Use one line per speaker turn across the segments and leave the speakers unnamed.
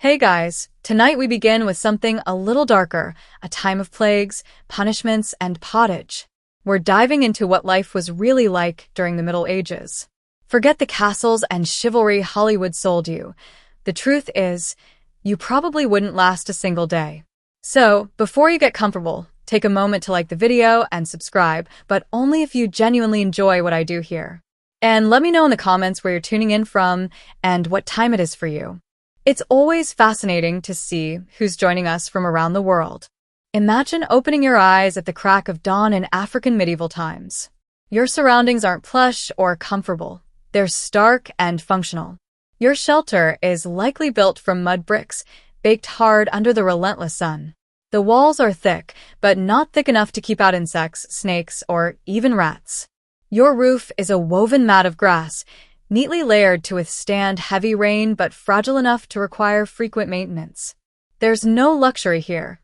Hey guys, tonight we begin with something a little darker, a time of plagues, punishments, and pottage. We're diving into what life was really like during the Middle Ages. Forget the castles and chivalry Hollywood sold you. The truth is, you probably wouldn't last a single day. So, before you get comfortable, take a moment to like the video and subscribe, but only if you genuinely enjoy what I do here. And let me know in the comments where you're tuning in from and what time it is for you. It's always fascinating to see who's joining us from around the world. Imagine opening your eyes at the crack of dawn in African medieval times. Your surroundings aren't plush or comfortable. They're stark and functional. Your shelter is likely built from mud bricks, baked hard under the relentless sun. The walls are thick, but not thick enough to keep out insects, snakes, or even rats. Your roof is a woven mat of grass, neatly layered to withstand heavy rain but fragile enough to require frequent maintenance. There's no luxury here,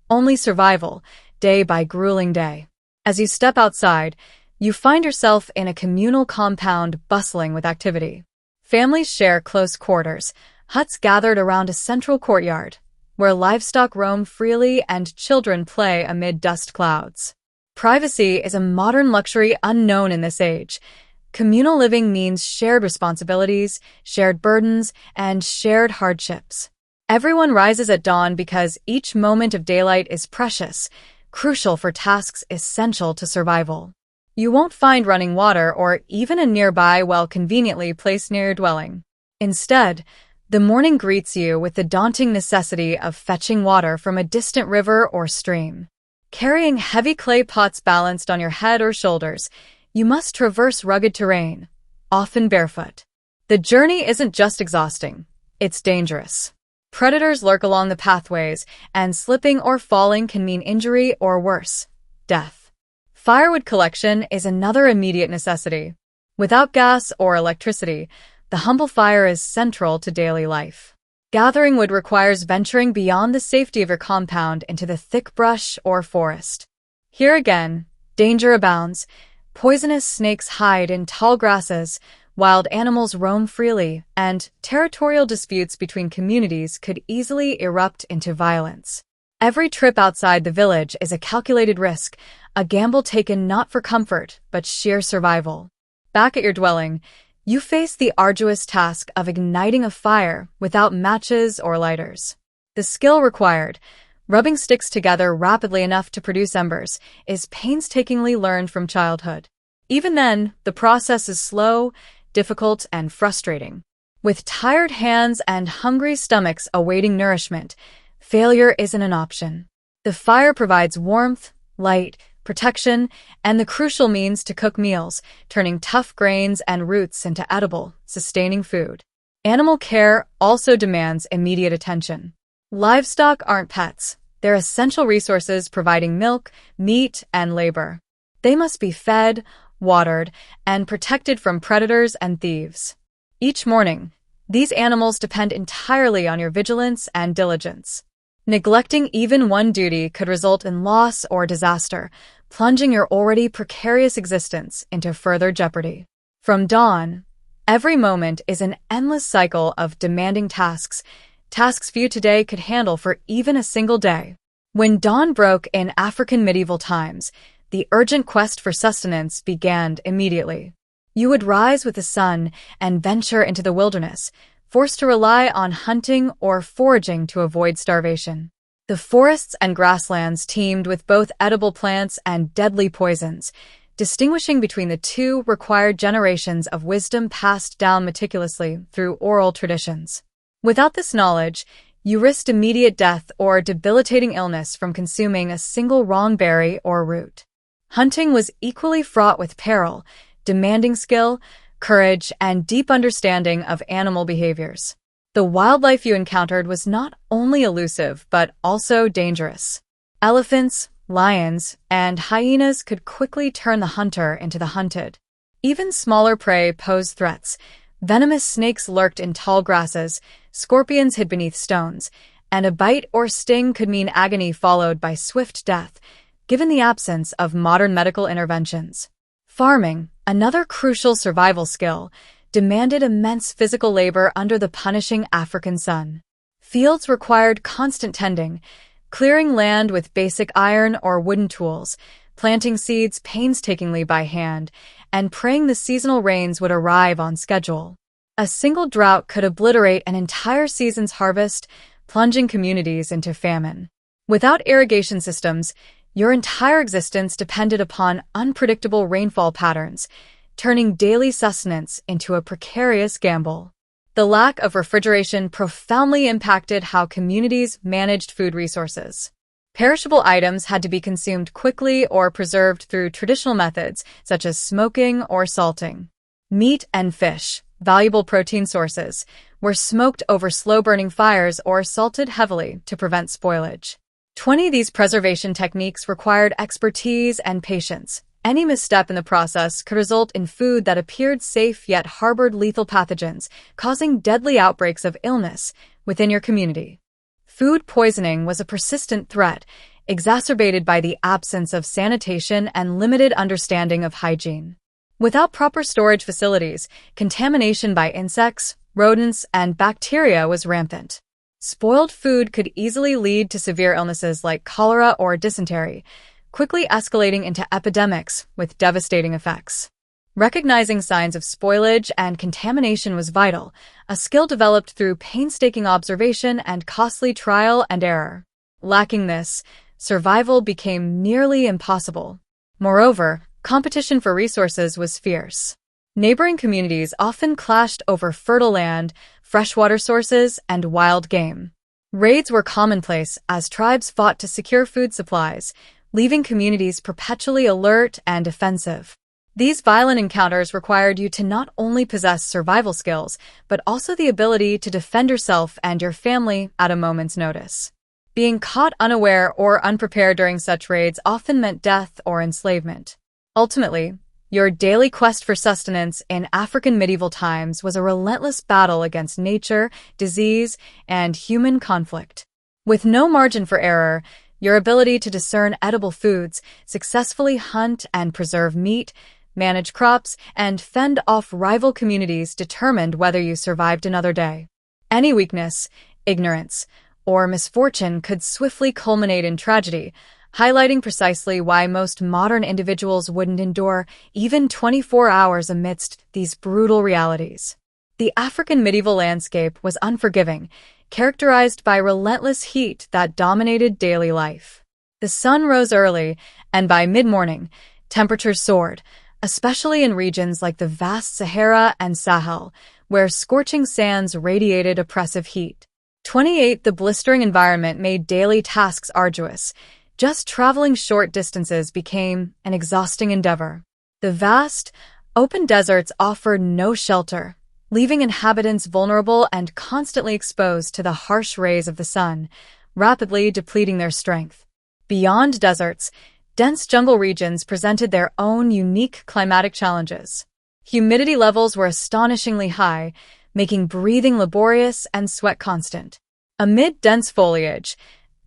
only survival, day by grueling day. As you step outside, you find yourself in a communal compound bustling with activity. Families share close quarters, huts gathered around a central courtyard, where livestock roam freely and children play amid dust clouds. Privacy is a modern luxury unknown in this age. Communal living means shared responsibilities, shared burdens, and shared hardships. Everyone rises at dawn because each moment of daylight is precious, crucial for tasks essential to survival. You won't find running water or even a nearby well conveniently placed near your dwelling. Instead, the morning greets you with the daunting necessity of fetching water from a distant river or stream. Carrying heavy clay pots balanced on your head or shoulders, you must traverse rugged terrain, often barefoot. The journey isn't just exhausting, it's dangerous. Predators lurk along the pathways, and slipping or falling can mean injury or worse, death. Firewood collection is another immediate necessity. Without gas or electricity, the humble fire is central to daily life. Gathering wood requires venturing beyond the safety of your compound into the thick brush or forest. Here again, danger abounds. Poisonous snakes hide in tall grasses, wild animals roam freely, and territorial disputes between communities could easily erupt into violence. Every trip outside the village is a calculated risk, a gamble taken not for comfort, but sheer survival. Back at your dwelling, you face the arduous task of igniting a fire without matches or lighters. The skill required, rubbing sticks together rapidly enough to produce embers, is painstakingly learned from childhood. Even then, the process is slow, difficult, and frustrating. With tired hands and hungry stomachs awaiting nourishment, failure isn't an option. The fire provides warmth, light, protection, and the crucial means to cook meals, turning tough grains and roots into edible, sustaining food. Animal care also demands immediate attention. Livestock aren't pets. They're essential resources providing milk, meat, and labor. They must be fed, watered, and protected from predators and thieves. Each morning, these animals depend entirely on your vigilance and diligence. Neglecting even one duty could result in loss or disaster, plunging your already precarious existence into further jeopardy. From dawn, every moment is an endless cycle of demanding tasks few today could handle for even a single day. When dawn broke in African medieval times, the urgent quest for sustenance began immediately. You would rise with the sun and venture into the wilderness, forced to rely on hunting or foraging to avoid starvation. The forests and grasslands teemed with both edible plants and deadly poisons. Distinguishing between the two required generations of wisdom passed down meticulously through oral traditions. Without this knowledge, you risked immediate death or debilitating illness from consuming a single wrong berry or root. Hunting was equally fraught with peril, demanding skill, courage, and deep understanding of animal behaviors. The wildlife you encountered was not only elusive, but also dangerous. Elephants, lions, and hyenas could quickly turn the hunter into the hunted. Even smaller prey posed threats. Venomous snakes lurked in tall grasses, scorpions hid beneath stones, and a bite or sting could mean agony followed by swift death, given the absence of modern medical interventions. Farming, another crucial survival skill, demanded immense physical labor under the punishing African sun. Fields required constant tending, clearing land with basic iron or wooden tools, planting seeds painstakingly by hand, and praying the seasonal rains would arrive on schedule. A single drought could obliterate an entire season's harvest, plunging communities into famine. Without irrigation systems, your entire existence depended upon unpredictable rainfall patterns, turning daily sustenance into a precarious gamble. The lack of refrigeration profoundly impacted how communities managed food resources. Perishable items had to be consumed quickly or preserved through traditional methods, such as smoking or salting. Meat and fish, valuable protein sources, were smoked over slow-burning fires or salted heavily to prevent spoilage. These preservation techniques required expertise and patience. Any misstep in the process could result in food that appeared safe yet harbored lethal pathogens, causing deadly outbreaks of illness within your community. Food poisoning was a persistent threat, exacerbated by the absence of sanitation and limited understanding of hygiene. Without proper storage facilities, contamination by insects, rodents, and bacteria was rampant. Spoiled food could easily lead to severe illnesses like cholera or dysentery, quickly escalating into epidemics with devastating effects. Recognizing signs of spoilage and contamination was vital, a skill developed through painstaking observation and costly trial and error. Lacking this, survival became nearly impossible. Moreover, competition for resources was fierce. Neighboring communities often clashed over fertile land, freshwater sources, and wild game. Raids were commonplace as tribes fought to secure food supplies, leaving communities perpetually alert and defensive. These violent encounters required you to not only possess survival skills, but also the ability to defend yourself and your family at a moment's notice. Being caught unaware or unprepared during such raids often meant death or enslavement. Ultimately, your daily quest for sustenance in African medieval times was a relentless battle against nature, disease, and human conflict. With no margin for error, your ability to discern edible foods, successfully hunt and preserve meat, manage crops, and fend off rival communities determined whether you survived another day. Any weakness, ignorance, or misfortune could swiftly culminate in tragedy, highlighting precisely why most modern individuals wouldn't endure even 24 hours amidst these brutal realities. The African medieval landscape was unforgiving, characterized by relentless heat that dominated daily life. The sun rose early, and by mid-morning, temperatures soared, especially in regions like the vast Sahara and Sahel, where scorching sands radiated oppressive heat. The blistering environment made daily tasks arduous. Just traveling short distances became an exhausting endeavor. The vast, open deserts offered no shelter, leaving inhabitants vulnerable and constantly exposed to the harsh rays of the sun, rapidly depleting their strength. Beyond deserts, dense jungle regions presented their own unique climatic challenges. Humidity levels were astonishingly high, making breathing laborious and sweat constant. Amid dense foliage,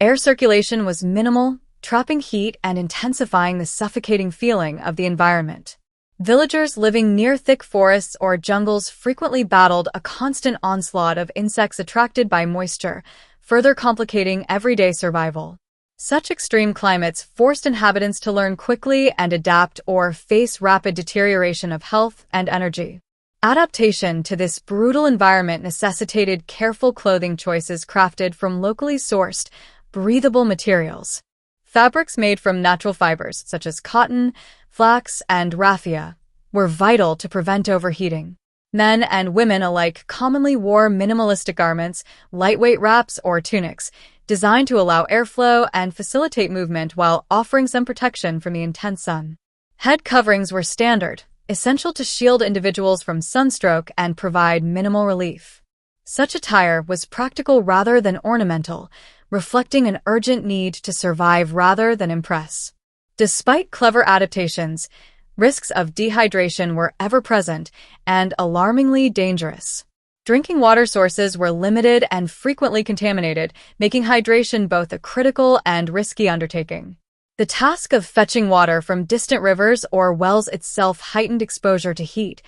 air circulation was minimal, trapping heat and intensifying the suffocating feeling of the environment. Villagers living near thick forests or jungles frequently battled a constant onslaught of insects attracted by moisture, further complicating everyday survival. Such extreme climates forced inhabitants to learn quickly and adapt or face rapid deterioration of health and energy. Adaptation to this brutal environment necessitated careful clothing choices crafted from locally sourced, breathable materials. Fabrics made from natural fibers, such as cotton, flax, and raffia, were vital to prevent overheating. Men and women alike commonly wore minimalistic garments, lightweight wraps or tunics, designed to allow airflow and facilitate movement while offering some protection from the intense sun. Head coverings were standard, essential to shield individuals from sunstroke and provide minimal relief. Such attire was practical rather than ornamental, reflecting an urgent need to survive rather than impress. Despite clever adaptations, risks of dehydration were ever present and alarmingly dangerous. Drinking water sources were limited and frequently contaminated, making hydration both a critical and risky undertaking. The task of fetching water from distant rivers or wells itself heightened exposure to heat,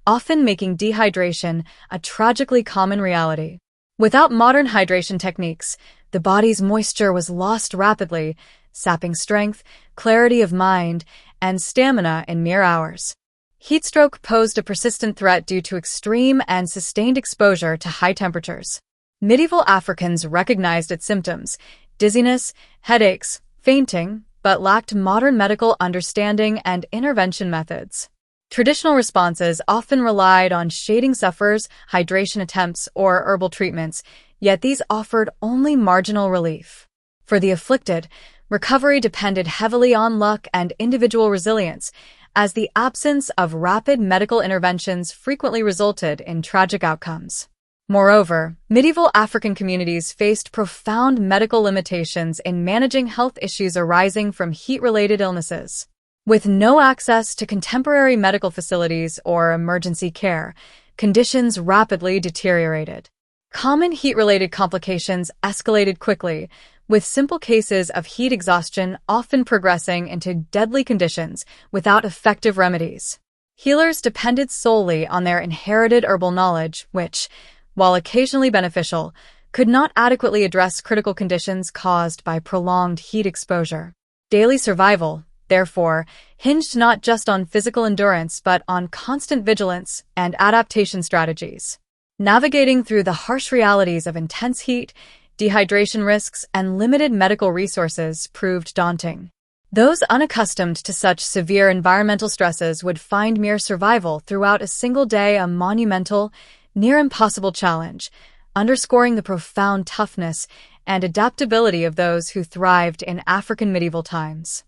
often making dehydration a tragically common reality. Without modern hydration techniques, the body's moisture was lost rapidly, sapping strength, clarity of mind, and stamina in mere hours. Heatstroke posed a persistent threat due to extreme and sustained exposure to high temperatures. Medieval Africans recognized its symptoms: dizziness, headaches, fainting, but lacked modern medical understanding and intervention methods. Traditional responses often relied on shading sufferers, hydration attempts, or herbal treatments, yet these offered only marginal relief. For the afflicted, recovery depended heavily on luck and individual resilience, as the absence of rapid medical interventions frequently resulted in tragic outcomes. Moreover, medieval African communities faced profound medical limitations in managing health issues arising from heat-related illnesses. With no access to contemporary medical facilities or emergency care, conditions rapidly deteriorated. Common heat-related complications escalated quickly, with simple cases of heat exhaustion often progressing into deadly conditions without effective remedies. Healers depended solely on their inherited herbal knowledge, which, while occasionally beneficial, could not adequately address critical conditions caused by prolonged heat exposure. Daily survival, therefore, hinged not just on physical endurance but on constant vigilance and adaptation strategies. Navigating through the harsh realities of intense heat, dehydration risks, and limited medical resources proved daunting. Those unaccustomed to such severe environmental stresses would find mere survival throughout a single day a monumental, near-impossible challenge, underscoring the profound toughness and adaptability of those who thrived in African medieval times.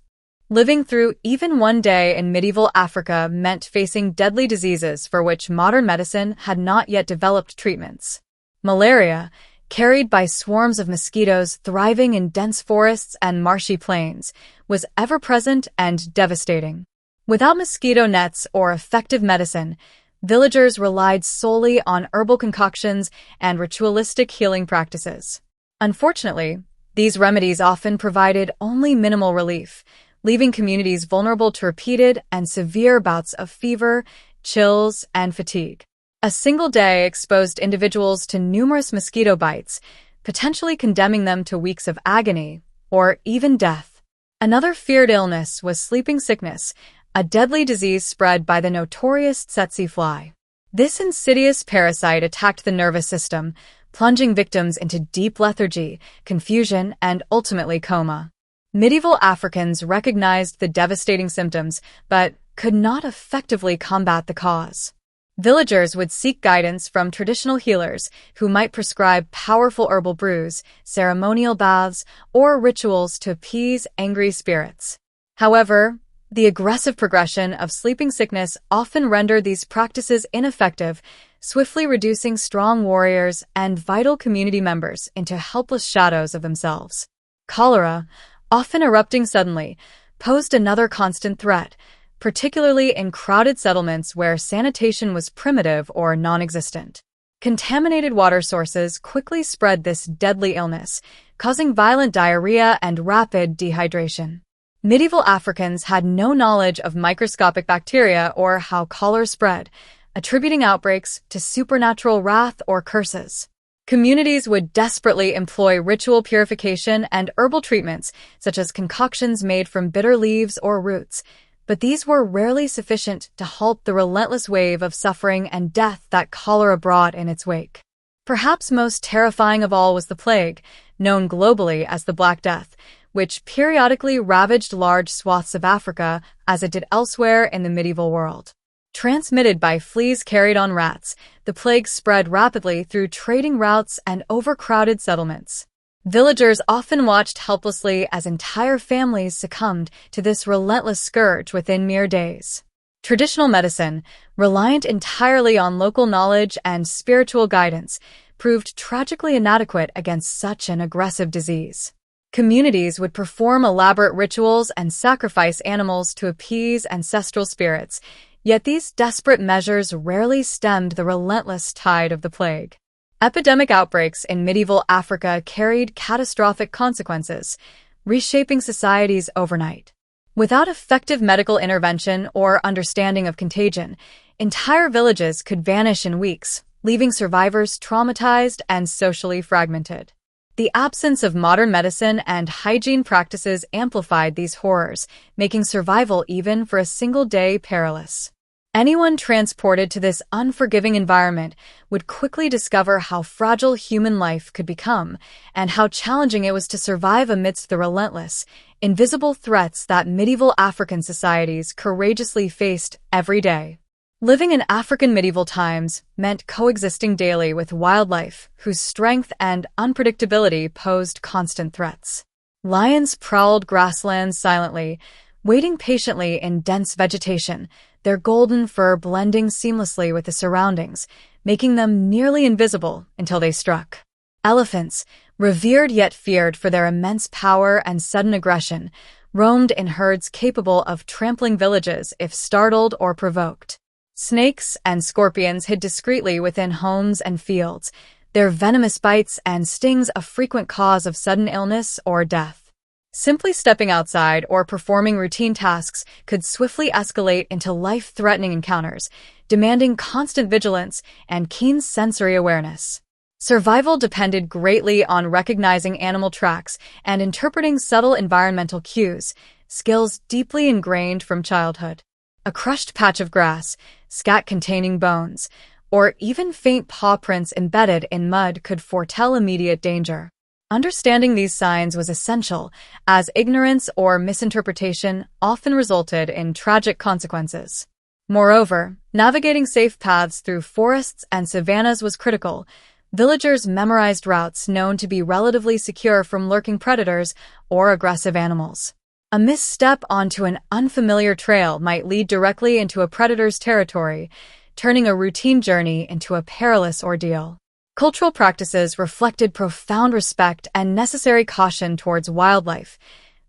Living through even one day in medieval Africa meant facing deadly diseases for which modern medicine had not yet developed treatments. Malaria, carried by swarms of mosquitoes thriving in dense forests and marshy plains, was ever-present and devastating. Without mosquito nets or effective medicine, villagers relied solely on herbal concoctions and ritualistic healing practices. Unfortunately, these remedies often provided only minimal relief, leaving communities vulnerable to repeated and severe bouts of fever, chills, and fatigue. A single day exposed individuals to numerous mosquito bites, potentially condemning them to weeks of agony or even death. Another feared illness was sleeping sickness, a deadly disease spread by the notorious tsetse fly. This insidious parasite attacked the nervous system, plunging victims into deep lethargy, confusion, and ultimately coma. Medieval Africans recognized the devastating symptoms, but could not effectively combat the cause. Villagers would seek guidance from traditional healers who might prescribe powerful herbal brews, ceremonial baths, or rituals to appease angry spirits. However, the aggressive progression of sleeping sickness often rendered these practices ineffective, swiftly reducing strong warriors and vital community members into helpless shadows of themselves. Cholera, often erupting suddenly, posed another constant threat, particularly in crowded settlements where sanitation was primitive or non-existent. Contaminated water sources quickly spread this deadly illness, causing violent diarrhea and rapid dehydration. Medieval Africans had no knowledge of microscopic bacteria or how cholera spread, attributing outbreaks to supernatural wrath or curses. Communities would desperately employ ritual purification and herbal treatments, such as concoctions made from bitter leaves or roots, but these were rarely sufficient to halt the relentless wave of suffering and death that cholera brought in its wake. Perhaps most terrifying of all was the plague, known globally as the Black Death, which periodically ravaged large swaths of Africa as it did elsewhere in the medieval world. Transmitted by fleas carried on rats, the plague spread rapidly through trading routes and overcrowded settlements. Villagers often watched helplessly as entire families succumbed to this relentless scourge within mere days. Traditional medicine, reliant entirely on local knowledge and spiritual guidance, proved tragically inadequate against such an aggressive disease. Communities would perform elaborate rituals and sacrifice animals to appease ancestral spirits, yet these desperate measures rarely stemmed the relentless tide of the plague. Epidemic outbreaks in medieval Africa carried catastrophic consequences, reshaping societies overnight. Without effective medical intervention or understanding of contagion, entire villages could vanish in weeks, leaving survivors traumatized and socially fragmented. The absence of modern medicine and hygiene practices amplified these horrors, making survival even for a single day perilous. Anyone transported to this unforgiving environment would quickly discover how fragile human life could become and how challenging it was to survive amidst the relentless, invisible threats that medieval African societies courageously faced every day. Living in African medieval times meant coexisting daily with wildlife whose strength and unpredictability posed constant threats. Lions prowled grasslands silently, waiting patiently in dense vegetation, their golden fur blending seamlessly with the surroundings, making them nearly invisible until they struck. Elephants, revered yet feared for their immense power and sudden aggression, roamed in herds capable of trampling villages if startled or provoked. Snakes and scorpions hid discreetly within homes and fields, their venomous bites and stings a frequent cause of sudden illness or death. Simply stepping outside or performing routine tasks could swiftly escalate into life-threatening encounters, demanding constant vigilance and keen sensory awareness. Survival depended greatly on recognizing animal tracks and interpreting subtle environmental cues, skills deeply ingrained from childhood. A crushed patch of grass, scat containing bones, or even faint paw prints embedded in mud could foretell immediate danger. Understanding these signs was essential, as ignorance or misinterpretation often resulted in tragic consequences. Moreover, navigating safe paths through forests and savannas was critical. Villagers memorized routes known to be relatively secure from lurking predators or aggressive animals. A misstep onto an unfamiliar trail might lead directly into a predator's territory, turning a routine journey into a perilous ordeal. Cultural practices reflected profound respect and necessary caution towards wildlife,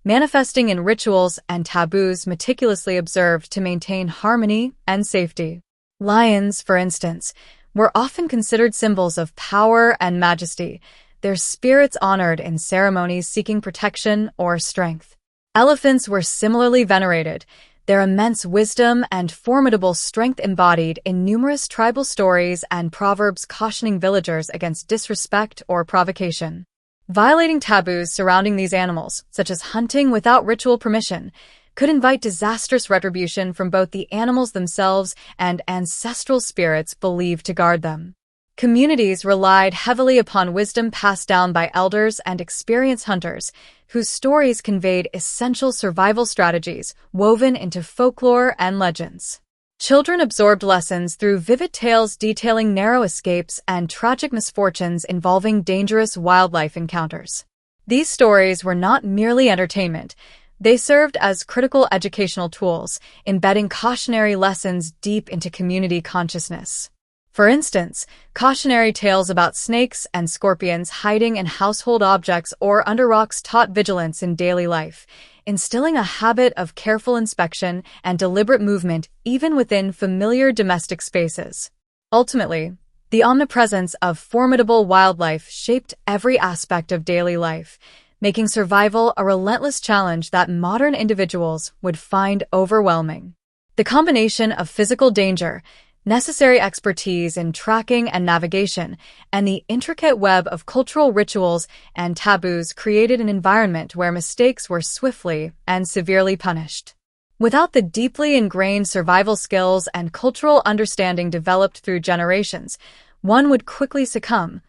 manifesting in rituals and taboos meticulously observed to maintain harmony and safety. Lions, for instance, were often considered symbols of power and majesty, their spirits honored in ceremonies seeking protection or strength. Elephants were similarly venerated, their immense wisdom and formidable strength embodied in numerous tribal stories and proverbs cautioning villagers against disrespect or provocation. Violating taboos surrounding these animals, such as hunting without ritual permission, could invite disastrous retribution from both the animals themselves and ancestral spirits believed to guard them. Communities relied heavily upon wisdom passed down by elders and experienced hunters, whose stories conveyed essential survival strategies woven into folklore and legends. Children absorbed lessons through vivid tales detailing narrow escapes and tragic misfortunes involving dangerous wildlife encounters. These stories were not merely entertainment. They served as critical educational tools, embedding cautionary lessons deep into community consciousness. For instance, cautionary tales about snakes and scorpions hiding in household objects or under rocks taught vigilance in daily life, instilling a habit of careful inspection and deliberate movement even within familiar domestic spaces. Ultimately, the omnipresence of formidable wildlife shaped every aspect of daily life, making survival a relentless challenge that modern individuals would find overwhelming. The combination of physical danger, necessary expertise in tracking and navigation, and the intricate web of cultural rituals and taboos created an environment where mistakes were swiftly and severely punished. Without the deeply ingrained survival skills and cultural understanding developed through generations, one would quickly succumb,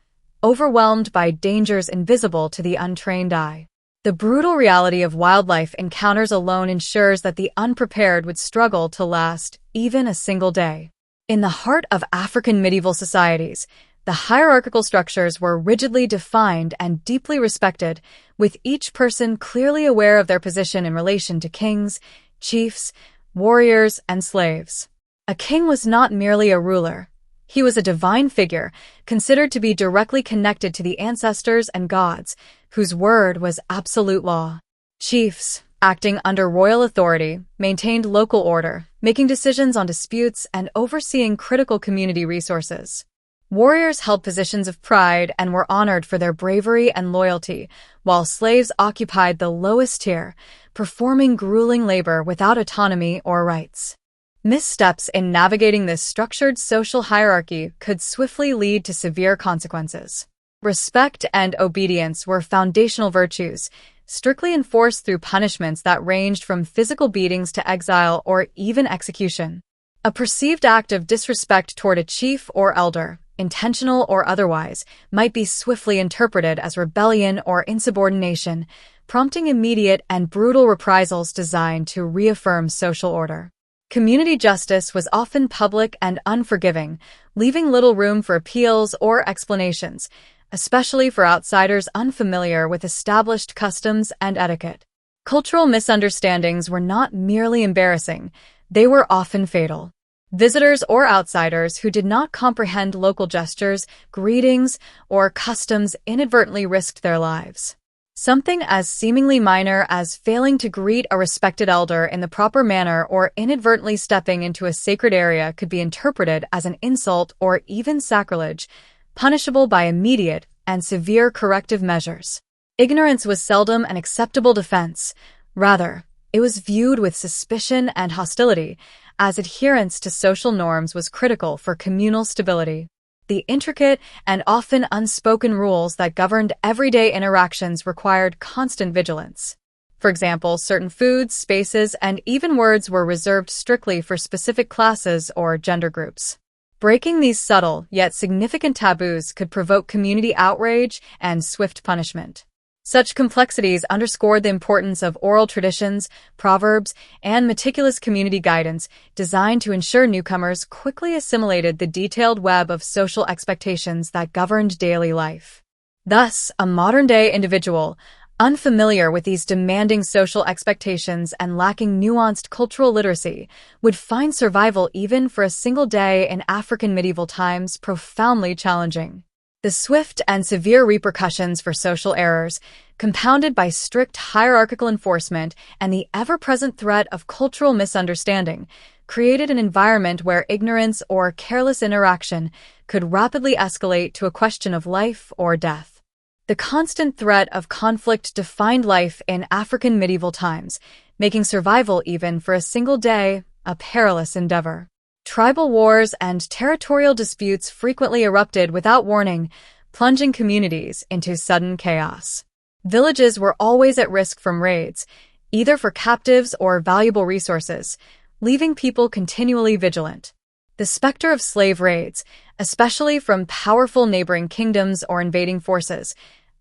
overwhelmed by dangers invisible to the untrained eye. The brutal reality of wildlife encounters alone ensures that the unprepared would struggle to last even a single day. In the heart of African medieval societies, the hierarchical structures were rigidly defined and deeply respected, with each person clearly aware of their position in relation to kings, chiefs, warriors, and slaves. A king was not merely a ruler. He was a divine figure, considered to be directly connected to the ancestors and gods, whose word was absolute law. Chiefs, acting under royal authority, maintained local order, making decisions on disputes and overseeing critical community resources. Warriors held positions of pride and were honored for their bravery and loyalty, while slaves occupied the lowest tier, performing grueling labor without autonomy or rights. Missteps in navigating this structured social hierarchy could swiftly lead to severe consequences. Respect and obedience were foundational virtues, strictly enforced through punishments that ranged from physical beatings to exile or even execution. A perceived act of disrespect toward a chief or elder, intentional or otherwise, might be swiftly interpreted as rebellion or insubordination, prompting immediate and brutal reprisals designed to reaffirm social order. Community justice was often public and unforgiving, leaving little room for appeals or explanations, especially for outsiders unfamiliar with established customs and etiquette. Cultural misunderstandings were not merely embarrassing, they were often fatal. Visitors or outsiders who did not comprehend local gestures, greetings, or customs inadvertently risked their lives. Something as seemingly minor as failing to greet a respected elder in the proper manner or inadvertently stepping into a sacred area could be interpreted as an insult or even sacrilege, punishable by immediate and severe corrective measures. Ignorance was seldom an acceptable defense. Rather, it was viewed with suspicion and hostility, as adherence to social norms was critical for communal stability. The intricate and often unspoken rules that governed everyday interactions required constant vigilance. For example, certain foods, spaces, and even words were reserved strictly for specific classes or gender groups. Breaking these subtle yet significant taboos could provoke community outrage and swift punishment. Such complexities underscored the importance of oral traditions, proverbs, and meticulous community guidance designed to ensure newcomers quickly assimilated the detailed web of social expectations that governed daily life. Thus, a modern-day individual, unfamiliar with these demanding social expectations and lacking nuanced cultural literacy, would find survival even for a single day in African medieval times profoundly challenging. The swift and severe repercussions for social errors, compounded by strict hierarchical enforcement and the ever-present threat of cultural misunderstanding, created an environment where ignorance or careless interaction could rapidly escalate to a question of life or death. The constant threat of conflict defined life in African medieval times, making survival even for a single day a perilous endeavor. Tribal wars and territorial disputes frequently erupted without warning, plunging communities into sudden chaos. Villages were always at risk from raids, either for captives or valuable resources, leaving people continually vigilant. The specter of slave raids, especially from powerful neighboring kingdoms or invading forces,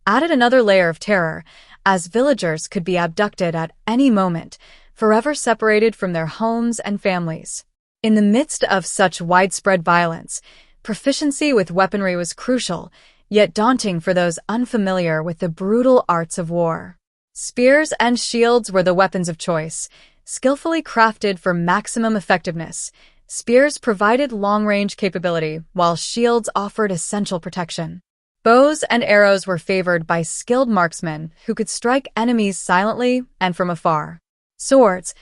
added another layer of terror, as villagers could be abducted at any moment, forever separated from their homes and families. In the midst of such widespread violence, proficiency with weaponry was crucial, yet daunting for those unfamiliar with the brutal arts of war. Spears and shields were the weapons of choice, skillfully crafted for maximum effectiveness. Spears provided long-range capability, while shields offered essential protection. Bows and arrows were favored by skilled marksmen who could strike enemies silently and from afar. Swords,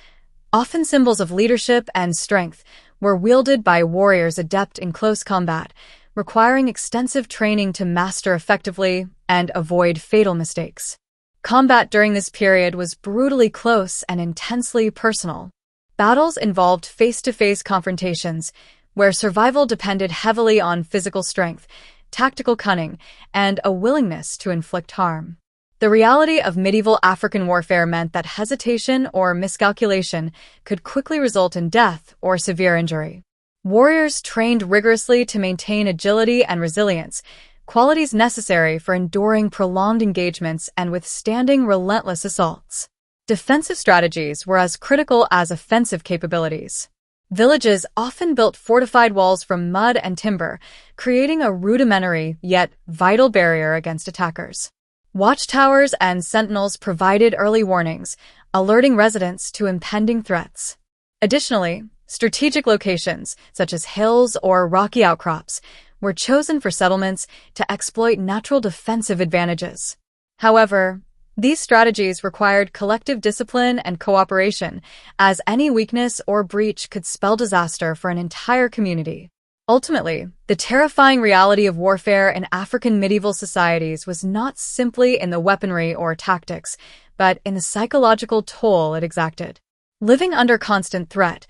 often symbols of leadership and strength, were wielded by warriors adept in close combat, requiring extensive training to master effectively and avoid fatal mistakes. Combat during this period was brutally close and intensely personal. Battles involved face-to-face confrontations, where survival depended heavily on physical strength, tactical cunning, and a willingness to inflict harm. The reality of medieval African warfare meant that hesitation or miscalculation could quickly result in death or severe injury. Warriors trained rigorously to maintain agility and resilience, qualities necessary for enduring prolonged engagements and withstanding relentless assaults. Defensive strategies were as critical as offensive capabilities. Villages often built fortified walls from mud and timber, creating a rudimentary yet vital barrier against attackers. Watchtowers and sentinels provided early warnings, alerting residents to impending threats. Additionally, strategic locations, such as hills or rocky outcrops, were chosen for settlements to exploit natural defensive advantages. However, these strategies required collective discipline and cooperation, as any weakness or breach could spell disaster for an entire community. Ultimately, the terrifying reality of warfare in African medieval societies was not simply in the weaponry or tactics, but in the psychological toll it exacted. Living under constant threat,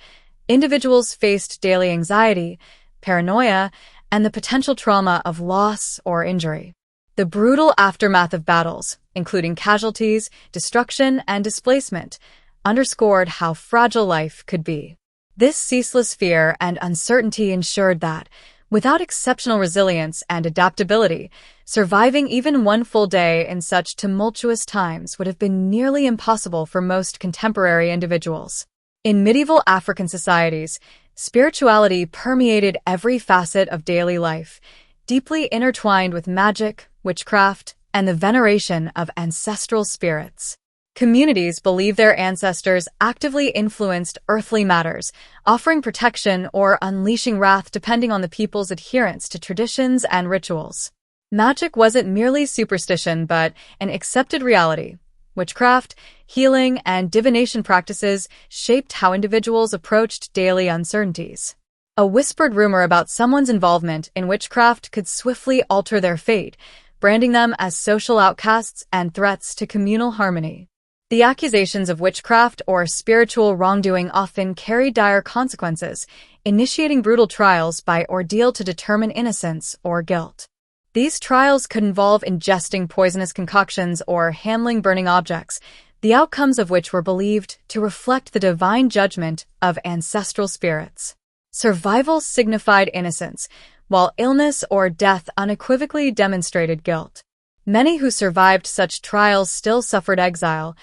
Individuals faced daily anxiety, paranoia, and the potential trauma of loss or injury. The brutal aftermath of battles, including casualties, destruction, and displacement, underscored how fragile life could be. This ceaseless fear and uncertainty ensured that, without exceptional resilience and adaptability, surviving even one full day in such tumultuous times would have been nearly impossible for most contemporary individuals. In medieval African societies, spirituality permeated every facet of daily life, deeply intertwined with magic, witchcraft, and the veneration of ancestral spirits. Communities believe their ancestors actively influenced earthly matters, offering protection or unleashing wrath depending on the people's adherence to traditions and rituals. Magic wasn't merely superstition but an accepted reality. Witchcraft, healing, and divination practices shaped how individuals approached daily uncertainties. A whispered rumor about someone's involvement in witchcraft could swiftly alter their fate, branding them as social outcasts and threats to communal harmony. The accusations of witchcraft or spiritual wrongdoing often carried dire consequences, initiating brutal trials by ordeal to determine innocence or guilt. These trials could involve ingesting poisonous concoctions or handling burning objects, the outcomes of which were believed to reflect the divine judgment of ancestral spirits. Survival signified innocence, while illness or death unequivocally demonstrated guilt. Many who survived such trials still suffered exile,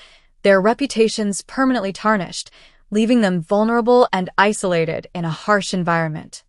their reputations permanently tarnished, leaving them vulnerable and isolated in a harsh environment.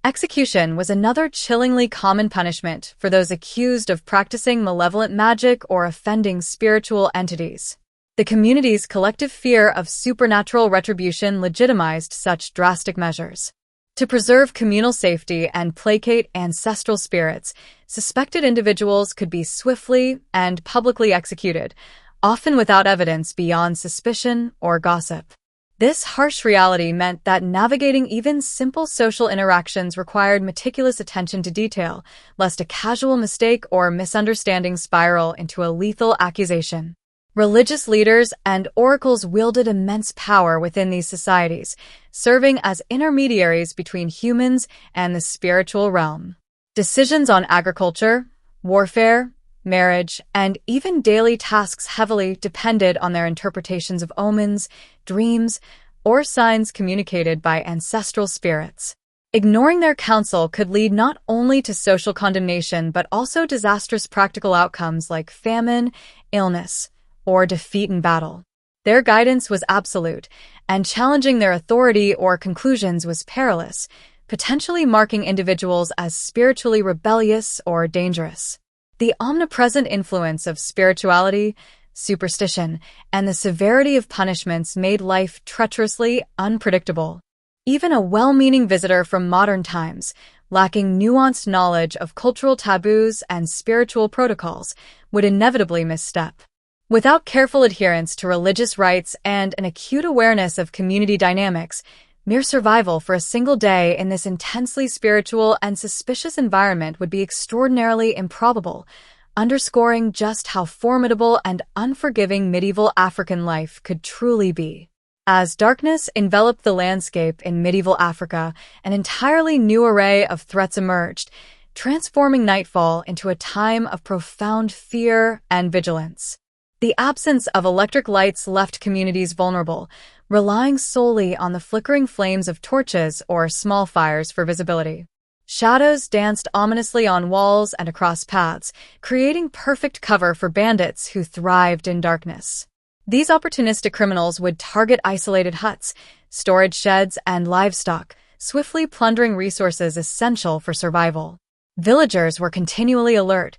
Execution was another chillingly common punishment for those accused of practicing malevolent magic or offending spiritual entities. The community's collective fear of supernatural retribution legitimized such drastic measures. To preserve communal safety and placate ancestral spirits, suspected individuals could be swiftly and publicly executed, often without evidence beyond suspicion or gossip. This harsh reality meant that navigating even simple social interactions required meticulous attention to detail, lest a casual mistake or misunderstanding spiral into a lethal accusation. Religious leaders and oracles wielded immense power within these societies, serving as intermediaries between humans and the spiritual realm. Decisions on agriculture, warfare, marriage, and even daily tasks heavily depended on their interpretations of omens, dreams, or signs communicated by ancestral spirits. Ignoring their counsel could lead not only to social condemnation but also disastrous practical outcomes like famine, illness, or defeat in battle. Their guidance was absolute, and challenging their authority or conclusions was perilous, potentially marking individuals as spiritually rebellious or dangerous. The omnipresent influence of spirituality, superstition, and the severity of punishments made life treacherously unpredictable. Even a well-meaning visitor from modern times, lacking nuanced knowledge of cultural taboos and spiritual protocols, would inevitably misstep. Without careful adherence to religious rites and an acute awareness of community dynamics, mere survival for a single day in this intensely spiritual and suspicious environment would be extraordinarily improbable, underscoring just how formidable and unforgiving medieval African life could truly be. As darkness enveloped the landscape in medieval Africa, an entirely new array of threats emerged, transforming nightfall into a time of profound fear and vigilance. The absence of electric lights left communities vulnerable, relying solely on the flickering flames of torches or small fires for visibility. Shadows danced ominously on walls and across paths, creating perfect cover for bandits who thrived in darkness. These opportunistic criminals would target isolated huts, storage sheds, and livestock, swiftly plundering resources essential for survival. Villagers were continually alert,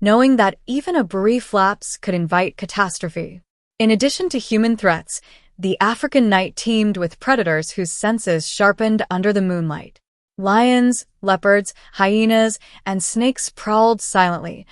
knowing that even a brief lapse could invite catastrophe. In addition to human threats, the African night teemed with predators whose senses sharpened under the moonlight. Lions, leopards, hyenas, and snakes prowled silently,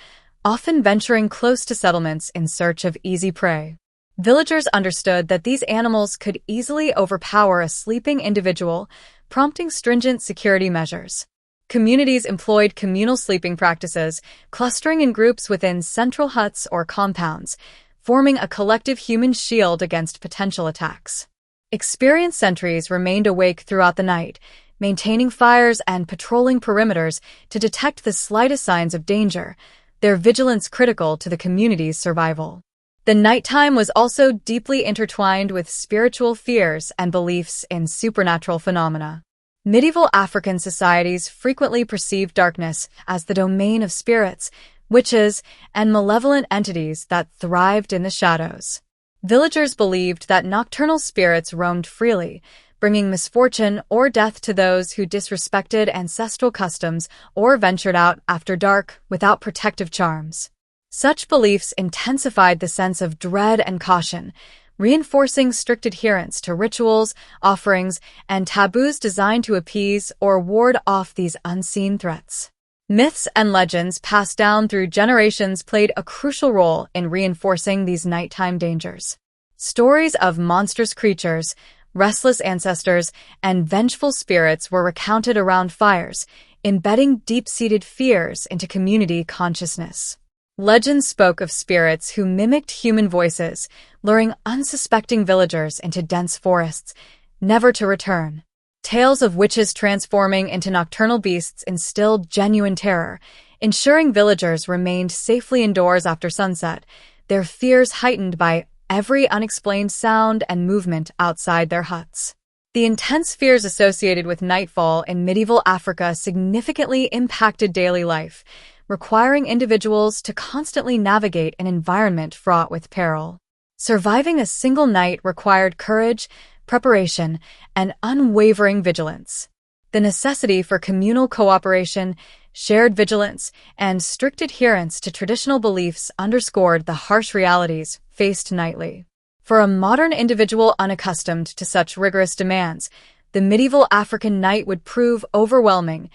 often venturing close to settlements in search of easy prey. Villagers understood that these animals could easily overpower a sleeping individual, prompting stringent security measures. Communities employed communal sleeping practices, clustering in groups within central huts or compounds, forming a collective human shield against potential attacks. Experienced sentries remained awake throughout the night, maintaining fires and patrolling perimeters to detect the slightest signs of danger, their vigilance critical to the community's survival. The nighttime was also deeply intertwined with spiritual fears and beliefs in supernatural phenomena. Medieval African societies frequently perceived darkness as the domain of spirits, witches, and malevolent entities that thrived in the shadows. Villagers believed that nocturnal spirits roamed freely, bringing misfortune or death to those who disrespected ancestral customs or ventured out after dark without protective charms. Such beliefs intensified the sense of dread and caution, reinforcing strict adherence to rituals, offerings, and taboos designed to appease or ward off these unseen threats. Myths and legends passed down through generations played a crucial role in reinforcing these nighttime dangers. Stories of monstrous creatures, restless ancestors, and vengeful spirits were recounted around fires, embedding deep-seated fears into community consciousness. Legends spoke of spirits who mimicked human voices, luring unsuspecting villagers into dense forests, never to return. Tales of witches transforming into nocturnal beasts instilled genuine terror, ensuring villagers remained safely indoors after sunset, their fears heightened by every unexplained sound and movement outside their huts. The intense fears associated with nightfall in medieval Africa significantly impacted daily life, requiring individuals to constantly navigate an environment fraught with peril. Surviving a single night required courage, preparation, and unwavering vigilance. The necessity for communal cooperation, shared vigilance, and strict adherence to traditional beliefs underscored the harsh realities faced nightly. For a modern individual unaccustomed to such rigorous demands, the medieval African night would prove overwhelming,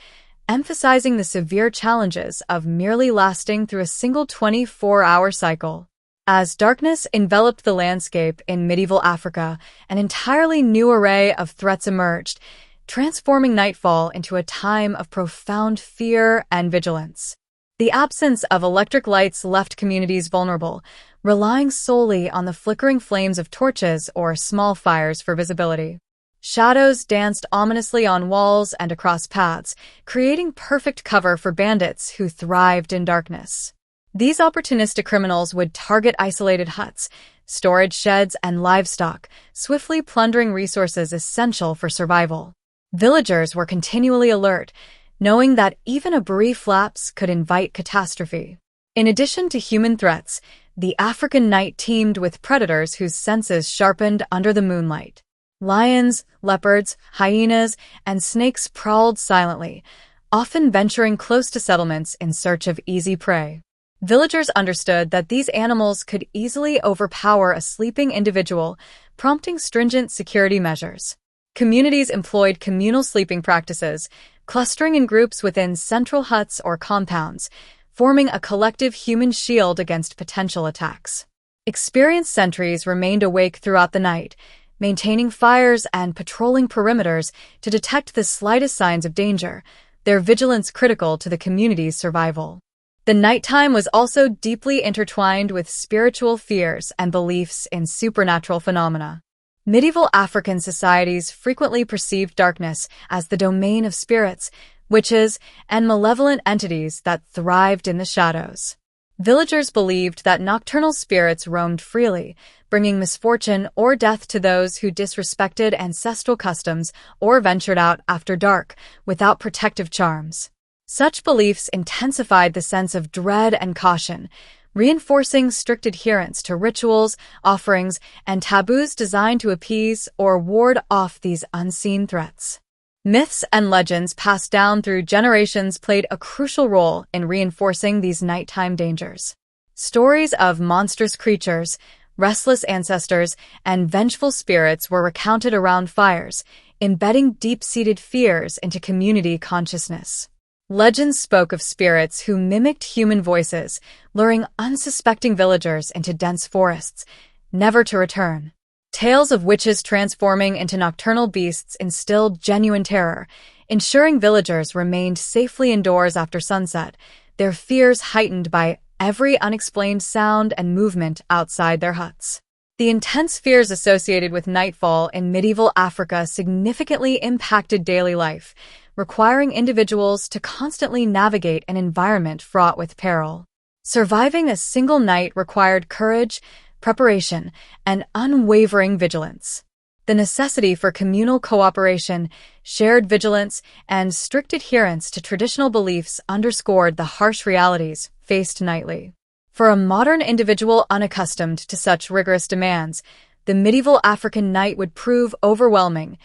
emphasizing the severe challenges of merely lasting through a single 24-hour cycle. As darkness enveloped the landscape in medieval Africa, an entirely new array of threats emerged, transforming nightfall into a time of profound fear and vigilance. The absence of electric lights left communities vulnerable, relying solely on the flickering flames of torches or small fires for visibility. Shadows danced ominously on walls and across paths, creating perfect cover for bandits who thrived in darkness. These opportunistic criminals would target isolated huts, storage sheds, and livestock, swiftly plundering resources essential for survival. Villagers were continually alert, knowing that even a brief lapse could invite catastrophe. In addition to human threats, the African night teemed with predators whose senses sharpened under the moonlight. Lions, leopards, hyenas, and snakes prowled silently, often venturing close to settlements in search of easy prey. Villagers understood that these animals could easily overpower a sleeping individual, prompting stringent security measures. Communities employed communal sleeping practices, clustering in groups within central huts or compounds, forming a collective human shield against potential attacks. Experienced sentries remained awake throughout the night, maintaining fires and patrolling perimeters to detect the slightest signs of danger, their vigilance critical to the community's survival. The nighttime was also deeply intertwined with spiritual fears and beliefs in supernatural phenomena. Medieval African societies frequently perceived darkness as the domain of spirits, witches, and malevolent entities that thrived in the shadows. Villagers believed that nocturnal spirits roamed freely, bringing misfortune or death to those who disrespected ancestral customs or ventured out after dark without protective charms. Such beliefs intensified the sense of dread and caution, reinforcing strict adherence to rituals, offerings, and taboos designed to appease or ward off these unseen threats. Myths and legends passed down through generations played a crucial role in reinforcing these nighttime dangers. Stories of monstrous creatures, restless ancestors, and vengeful spirits were recounted around fires, embedding deep-seated fears into community consciousness. Legends spoke of spirits who mimicked human voices, luring unsuspecting villagers into dense forests, never to return. Tales of witches transforming into nocturnal beasts instilled genuine terror, ensuring villagers remained safely indoors after sunset, their fears heightened by every unexplained sound and movement outside their huts. The intense fears associated with nightfall in medieval Africa significantly impacted daily life, requiring individuals to constantly navigate an environment fraught with peril. Surviving a single night required courage, preparation, and unwavering vigilance. The necessity for communal cooperation, shared vigilance, and strict adherence to traditional beliefs underscored the harsh realities faced nightly. For a modern individual unaccustomed to such rigorous demands, the medieval African night would prove overwhelming,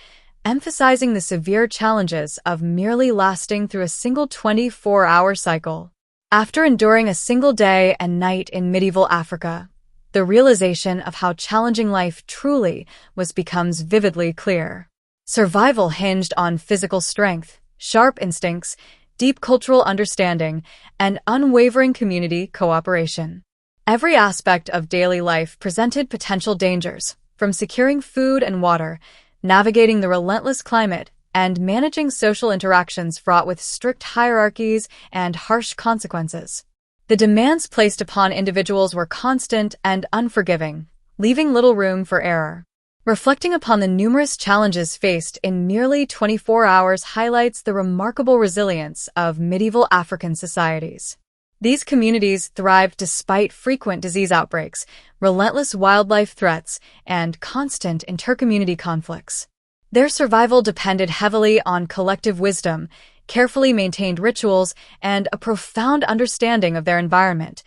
emphasizing the severe challenges of merely lasting through a single 24-hour cycle. After enduring a single day and night in medieval Africa, the realization of how challenging life truly was becomes vividly clear. Survival hinged on physical strength, sharp instincts, deep cultural understanding, and unwavering community cooperation. Every aspect of daily life presented potential dangers, from securing food and water, navigating the relentless climate, and managing social interactions fraught with strict hierarchies and harsh consequences. The demands placed upon individuals were constant and unforgiving, leaving little room for error. Reflecting upon the numerous challenges faced in merely 24 hours highlights the remarkable resilience of medieval African societies. These communities thrived despite frequent disease outbreaks, relentless wildlife threats, and constant intercommunity conflicts. Their survival depended heavily on collective wisdom, carefully maintained rituals, and a profound understanding of their environment,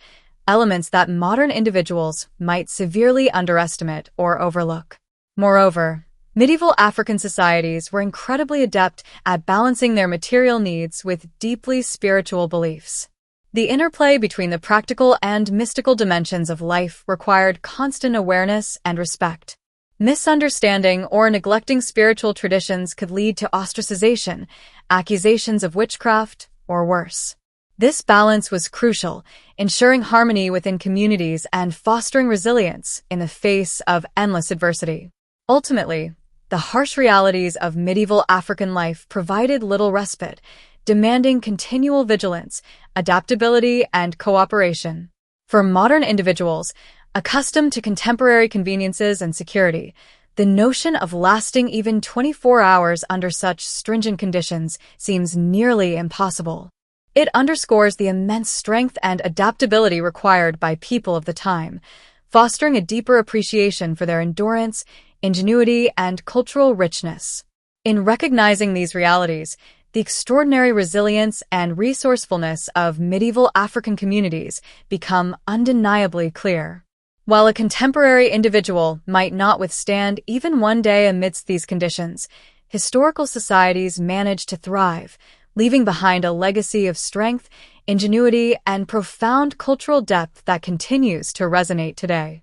elements that modern individuals might severely underestimate or overlook. Moreover, medieval African societies were incredibly adept at balancing their material needs with deeply spiritual beliefs. The interplay between the practical and mystical dimensions of life required constant awareness and respect. Misunderstanding or neglecting spiritual traditions could lead to ostracization, accusations of witchcraft, or worse. This balance was crucial, ensuring harmony within communities and fostering resilience in the face of endless adversity. Ultimately, the harsh realities of medieval African life provided little respite, demanding continual vigilance, adaptability, and cooperation. For modern individuals, accustomed to contemporary conveniences and security, the notion of lasting even 24 hours under such stringent conditions seems nearly impossible. It underscores the immense strength and adaptability required by people of the time, fostering a deeper appreciation for their endurance, ingenuity, and cultural richness. In recognizing these realities, the extraordinary resilience and resourcefulness of medieval African communities become undeniably clear. While a contemporary individual might not withstand even one day amidst these conditions, historical societies managed to thrive, leaving behind a legacy of strength, ingenuity, and profound cultural depth that continues to resonate today.